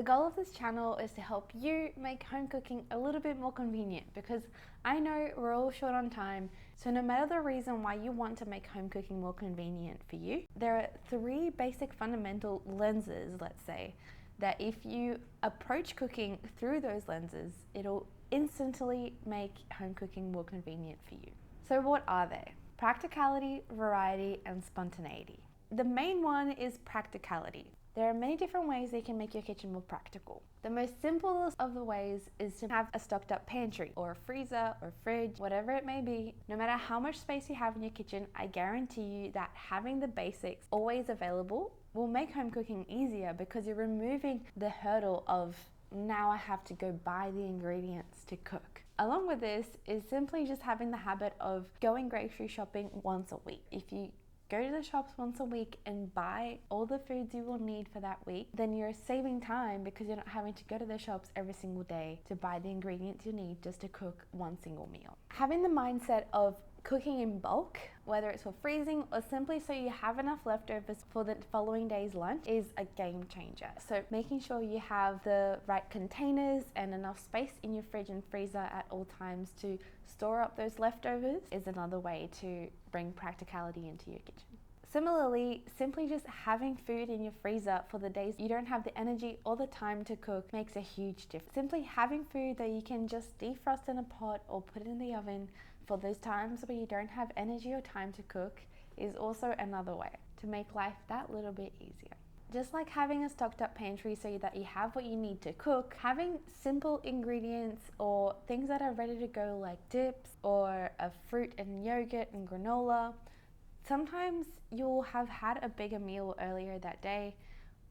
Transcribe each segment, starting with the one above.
goal of this channel is to help you make home cooking a little bit more convenient, because I know we're all short on time. So no matter the reason why you want to make home cooking more convenient for you, there are 3 basic fundamental lenses, let's say, that if you approach cooking through those lenses, it'll instantly make home cooking more convenient for you. So what are they? Practicality, variety, and spontaneity. The main one is practicality. There are many different ways that you can make your kitchen more practical. The most simplest of the ways is to have a stocked up pantry or a freezer or fridge, whatever it may be. No matter how much space you have in your kitchen, I guarantee you that having the basics always available will make home cooking easier, because you're removing the hurdle of now I have to go buy the ingredients to cook. Along with this is simply just having the habit of going grocery shopping once a week. If you go to the shops once a week and buy all the foods you will need for that week, then you're saving time, because you're not having to go to the shops every single day to buy the ingredients you need just to cook one single meal. Having the mindset of cooking in bulk, whether it's for freezing or simply so you have enough leftovers for the following day's lunch, is a game changer. So making sure you have the right containers and enough space in your fridge and freezer at all times to store up those leftovers is another way to bring practicality into your kitchen. Similarly, simply just having food in your freezer for the days you don't have the energy or the time to cook makes a huge difference. Simply having food that you can just defrost in a pot or put in the oven for those times where you don't have energy or time to cook is also another way to make life that little bit easier. Just like having a stocked up pantry so that you have what you need to cook, having simple ingredients or things that are ready to go like dips or a fruit and yogurt and granola. Sometimes you'll have had a bigger meal earlier that day,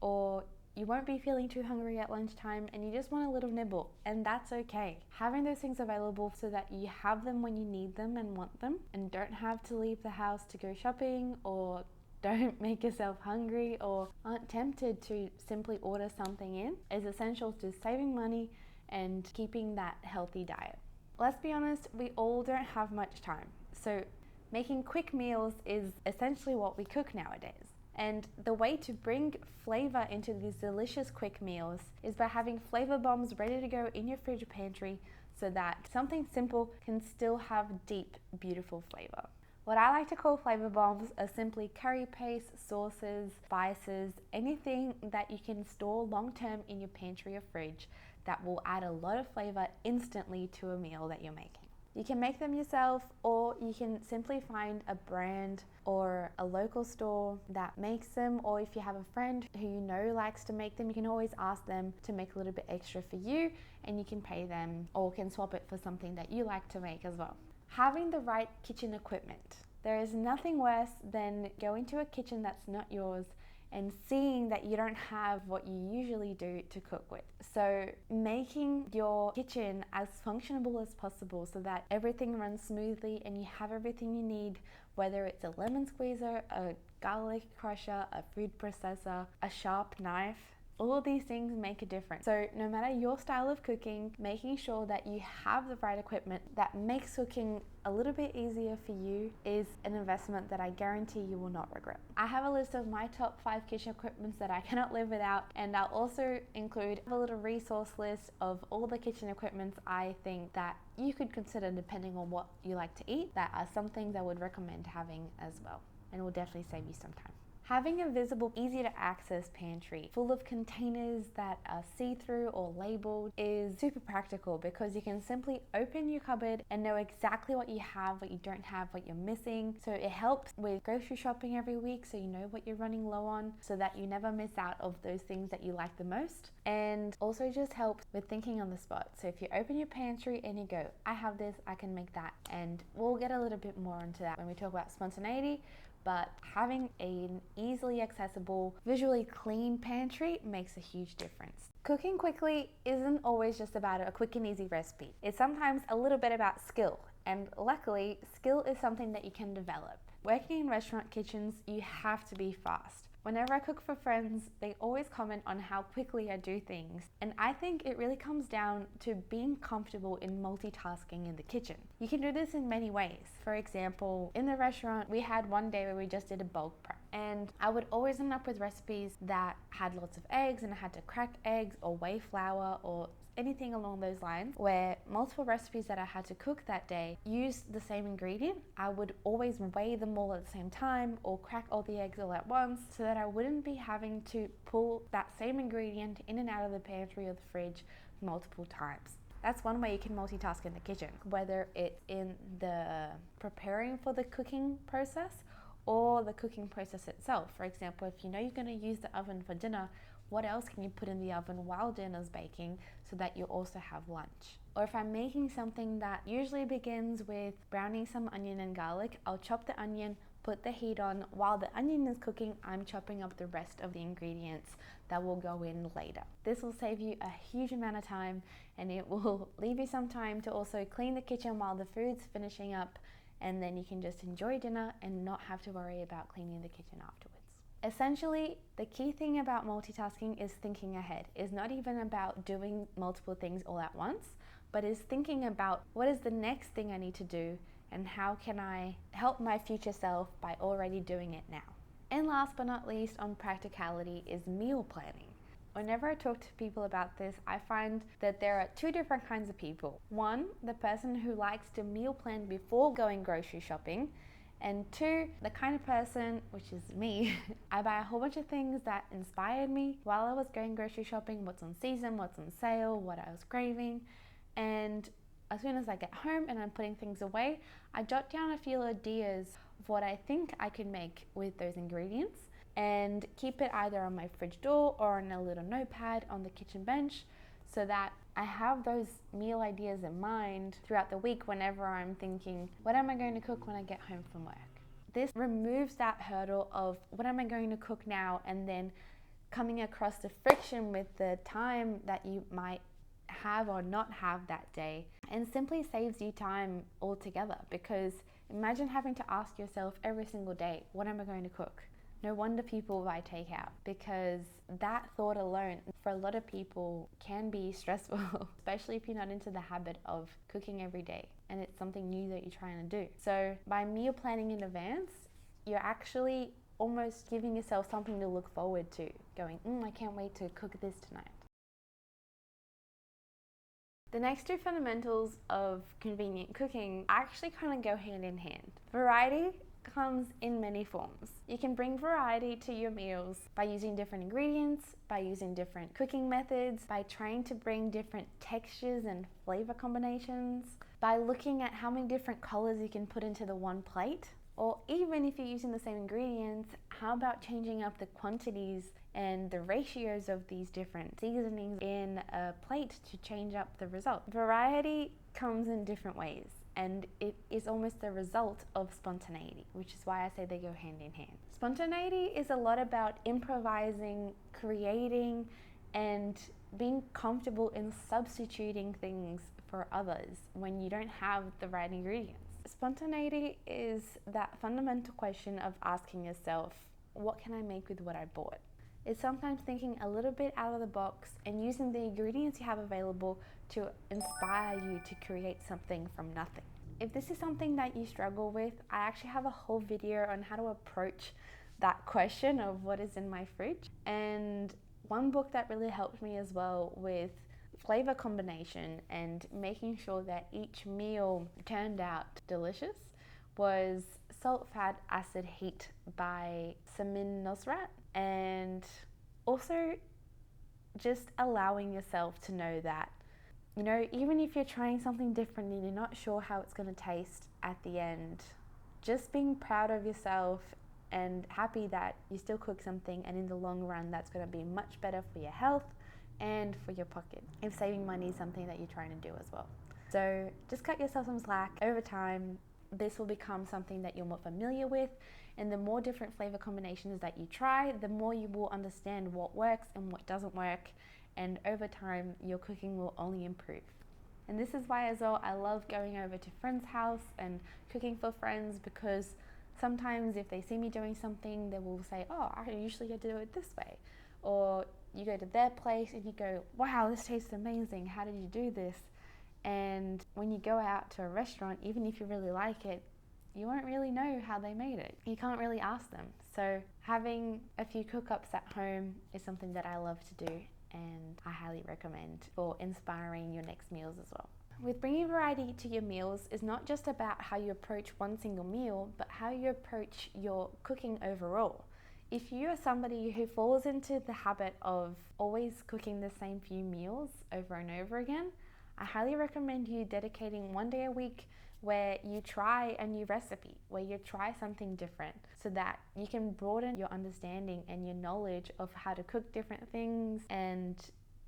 or you won't be feeling too hungry at lunchtime and you just want a little nibble, and that's okay. Having those things available so that you have them when you need them and want them, and don't have to leave the house to go shopping, or don't make yourself hungry, or aren't tempted to simply order something in, is essential to saving money and keeping that healthy diet. Let's be honest, we all don't have much time. So making quick meals is essentially what we cook nowadays. And the way to bring flavor into these delicious quick meals is by having flavor bombs ready to go in your fridge or pantry, so that something simple can still have deep, beautiful flavor. What I like to call flavor bombs are simply curry paste, sauces, spices, anything that you can store long term in your pantry or fridge that will add a lot of flavor instantly to a meal that you're making. You can make them yourself, or you can simply find a brand or a local store that makes them, or if you have a friend who you know likes to make them, you can always ask them to make a little bit extra for you, and you can pay them or can swap it for something that you like to make as well. Having the right kitchen equipment. There is nothing worse than going to a kitchen that's not yours and seeing that you don't have what you usually do to cook with. So making your kitchen as functionable as possible so that everything runs smoothly and you have everything you need, whether it's a lemon squeezer, a garlic crusher, a food processor, a sharp knife, all of these things make a difference. So no matter your style of cooking, making sure that you have the right equipment that makes cooking a little bit easier for you is an investment that I guarantee you will not regret. I have a list of my top 5 kitchen equipments that I cannot live without, and I'll also include a little resource list of all the kitchen equipments I think that you could consider depending on what you like to eat. That are some things I would recommend having as well, and will definitely save you some time. Having a visible, easy to access pantry full of containers that are see-through or labeled is super practical, because you can simply open your cupboard and know exactly what you have, what you don't have, what you're missing. So it helps with grocery shopping every week, so you know what you're running low on, so that you never miss out of those things that you like the most. And also just helps with thinking on the spot. So if you open your pantry and you go, I have this, I can make that. And we'll get a little bit more into that when we talk about spontaneity. But having an easily accessible, visually clean pantry makes a huge difference. Cooking quickly isn't always just about a quick and easy recipe. It's sometimes a little bit about skill, and luckily, skill is something that you can develop. Working in restaurant kitchens, you have to be fast. Whenever I cook for friends, they always comment on how quickly I do things, and I think it really comes down to being comfortable in multitasking in the kitchen. You can do this in many ways. For example, in the restaurant, we had one day where we just did a bulk prep, And I would always end up with recipes that had lots of eggs and I had to crack eggs or weigh flour or anything along those lines, where multiple recipes that I had to cook that day used the same ingredient. I would always weigh them all at the same time or crack all the eggs all at once so that I wouldn't be having to pull that same ingredient in and out of the pantry or the fridge multiple times. That's one way you can multitask in the kitchen, whether it's in the preparing for the cooking process or the cooking process itself. For example, if you know you're going to use the oven for dinner, what else can you put in the oven while dinner's baking so that you also have lunch? Or if I'm making something that usually begins with browning some onion and garlic, I'll chop the onion, put the heat on. While the onion is cooking, I'm chopping up the rest of the ingredients that will go in later. This will save you a huge amount of time, and it will leave you some time to also clean the kitchen while the food's finishing up, and then you can just enjoy dinner and not have to worry about cleaning the kitchen afterwards. Essentially, the key thing about multitasking is thinking ahead. It's not even about doing multiple things all at once, but is thinking about what is the next thing I need to do and how can I help my future self by already doing it now. And last but not least on practicality is meal planning. Whenever I talk to people about this, I find that there are two different kinds of people. One, the person who likes to meal plan before going grocery shopping. And two, the kind of person, which is me, I buy a whole bunch of things that inspired me while I was going grocery shopping, what's on season, what's on sale, what I was craving. And as soon as I get home and I'm putting things away, I jot down a few ideas of what I think I can make with those ingredients and keep it either on my fridge door or on a little notepad on the kitchen bench so that I have those meal ideas in mind throughout the week whenever I'm thinking, what am I going to cook when I get home from work? This removes that hurdle of what am I going to cook now and then coming across the friction with the time that you might have or not have that day, and simply saves you time altogether, because imagine having to ask yourself every single day, what am I going to cook? No wonder people buy takeout, because that thought alone for a lot of people can be stressful, especially if you're not into the habit of cooking every day and it's something new that you're trying to do. So by meal planning in advance, you're actually almost giving yourself something to look forward to, going, I can't wait to cook this tonight. The next two fundamentals of convenient cooking actually kind of go hand in hand. Variety comes in many forms. You can bring variety to your meals by using different ingredients, by using different cooking methods, by trying to bring different textures and flavor combinations, by looking at how many different colors you can put into the one plate. Or even if you're using the same ingredients, how about changing up the quantities and the ratios of these different seasonings in a plate to change up the result? Variety comes in different ways, and it is almost the result of spontaneity, which is why I say they go hand in hand. Spontaneity is a lot about improvising, creating, and being comfortable in substituting things for others when you don't have the right ingredients. Spontaneity is that fundamental question of asking yourself, what can I make with what I bought? It's sometimes thinking a little bit out of the box and using the ingredients you have available to inspire you to create something from nothing. If this is something that you struggle with, I actually have a whole video on how to approach that question of what is in my fridge. And one book that really helped me as well with flavor combination and making sure that each meal turned out delicious was Salt, Fat, Acid, Heat by Samin Nosrat. And also just allowing yourself to know that, even if you're trying something different and you're not sure how it's going to taste at the end, just being proud of yourself and happy that you still cook something, and in the long run that's going to be much better for your health and for your pocket, if saving money is something that you're trying to do as well. So just cut yourself some slack. Over time, this will become something that you're more familiar with, and the more different flavor combinations that you try, the more you will understand what works and what doesn't work, and over time your cooking will only improve. And this is why as well I love going over to friends' house and cooking for friends, because sometimes if they see me doing something, they will say, I usually get to do it this way. Or you go to their place and you go, wow, this tastes amazing, how did you do this? And when you go out to a restaurant, even if you really like it, you won't really know how they made it. You can't really ask them. So having a few cook-ups at home is something that I love to do, and I highly recommend for inspiring your next meals as well. With bringing variety to your meals is not just about how you approach one single meal, but how you approach your cooking overall. If you are somebody who falls into the habit of always cooking the same few meals over and over again, I highly recommend you dedicating one day a week where you try a new recipe, where you try something different, so that you can broaden your understanding and your knowledge of how to cook different things. And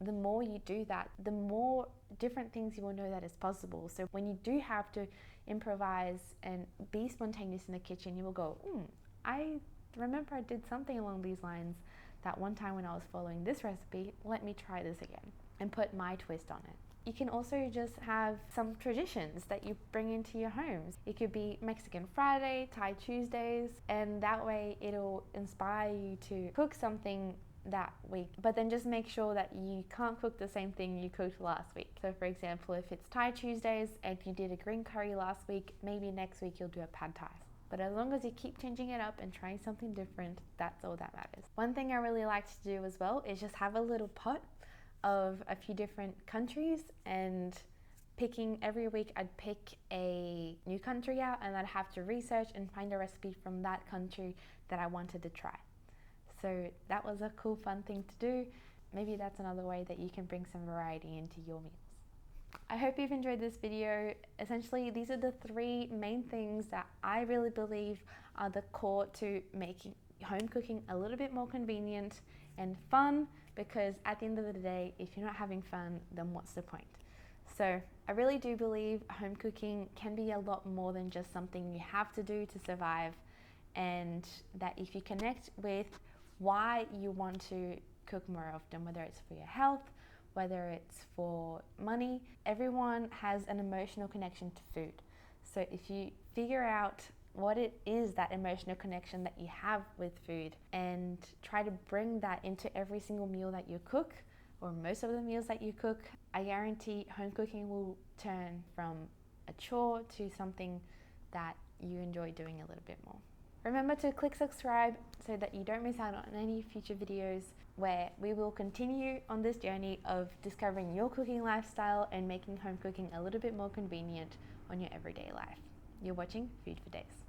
the more you do that, the more different things you will know that is possible. So when you do have to improvise and be spontaneous in the kitchen, you will go, I remember I did something along these lines that one time when I was following this recipe, let me try this again and put my twist on it. You can also just have some traditions that you bring into your homes. It could be Mexican Friday, Thai Tuesdays, and that way it'll inspire you to cook something that week, but then just make sure that you can't cook the same thing you cooked last week. So for example, if it's Thai Tuesdays and you did a green curry last week, maybe next week you'll do a pad thai. But as long as you keep changing it up and trying something different, that's all that matters. One thing I really like to do as well is just have a little pot of a few different countries, and picking every week I'd pick a new country out, and I'd have to research and find a recipe from that country that I wanted to try. So that was a cool, fun thing to do. Maybe that's another way that you can bring some variety into your meals. I hope you've enjoyed this video. Essentially, these are the 3 main things that I really believe are the core to making home cooking a little bit more convenient and fun, because at the end of the day, if you're not having fun, then what's the point? So I really do believe home cooking can be a lot more than just something you have to do to survive, and that if you connect with why you want to cook more often, whether it's for your health, whether it's for money, everyone has an emotional connection to food. So if you figure out what it is, that emotional connection that you have with food, and try to bring that into every single meal that you cook, or most of the meals that you cook, I guarantee home cooking will turn from a chore to something that you enjoy doing a little bit more. Remember to click subscribe so that you don't miss out on any future videos, where we will continue on this journey of discovering your cooking lifestyle and making home cooking a little bit more convenient on your everyday life. You're watching Food for Days.